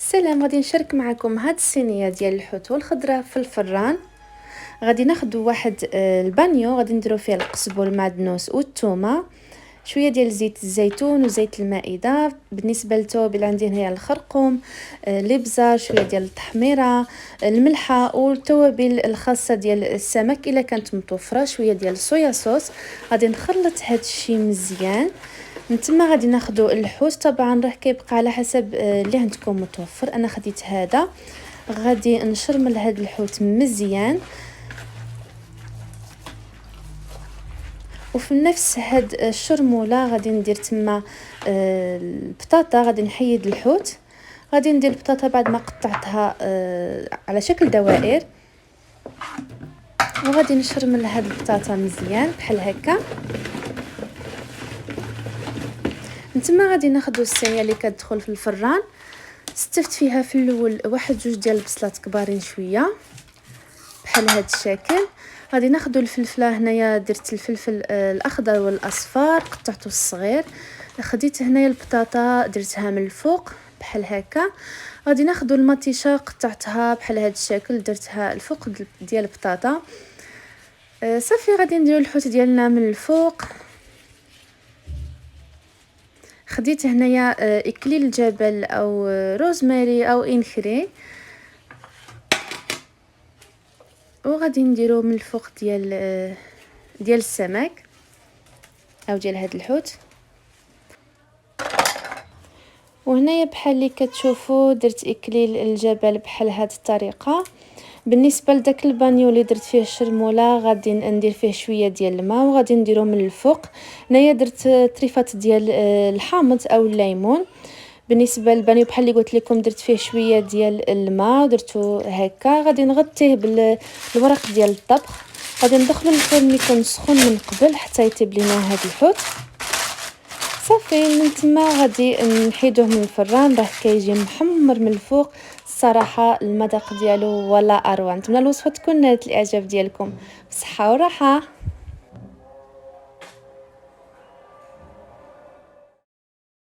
السلام، غادي نشارك معكم هاد الصينيه ديال الحوت والخضره في الفران. غادي ناخذ واحد البانيو، غادي نديرو فيه القزبر والمعدنوس والثومه، شويه ديال زيت الزيتون وزيت المائده. بالنسبه للتوابل عندي هنا الخرقوم، الابزار، شويه ديال التحميره، الملحه والتوابل الخاصه ديال السمك الا كانت متوفره، شويه ديال الصويا صوص. غادي نخلط هاد الشيء مزيان. من تما غادي ناخدو الحوت، طبعا راه كيبقى على حسب اللي عندكم متوفر. انا خديت هذا. غادي نشرمل هذا الحوت مزيان، وفي نفس هاد الشرموله غادي ندير تما البطاطا. غادي نحيد الحوت، غادي ندير البطاطا بعد ما قطعتها على شكل دوائر، وغادي نشرمل هاد البطاطا مزيان بحال هكا. نتما غادي ناخذ الصينيه اللي كتدخل في الفران. استفت فيها في الاول واحد جوج ديال البصلات كبارين شويه بحال هذا الشكل. غادي ناخذ الفلفله، هنايا درت الفلفل الاخضر والاصفر قطعته الصغير. خديت هنايا البطاطا درتها من الفوق بحال هكا. غادي ناخذ المطيشه قطعتها بحال هذا الشكل، درتها الفوق ديال البطاطا. صافي غادي نديرو الحوت ديالنا من الفوق. خديت هنايا اكليل الجبل او روزماري او انخري، وغادي نديرو من الفوق ديال السمك او ديال هاد الحوت. وهنايا بحال اللي كتشوفوا درت اكليل الجبل بحال هاد الطريقه. بالنسبه لداك البانيو اللي درت فيه الشرموله غادي ندير فيه شويه ديال الماء وغادي نديرو من الفوق. هنايا درت طريفات ديال الحامض او الليمون. بالنسبه للبانيو بحال اللي قلت لكم درت فيه شويه ديال الماء، درتو هكا. غادي نغطيه بالورق ديال الطبخ. غادي ندخلو الفرن يكون سخون من قبل حتى يطيب لينا هاد الحوت. صافي من تما غادي نحيدوه من الفران، راه كيجي محمر من الفوق. الصراحه المذاق ديالو ولا اروع. نتمنى الوصفه تكون نالت الاعجاب ديالكم. بصحه وراحه.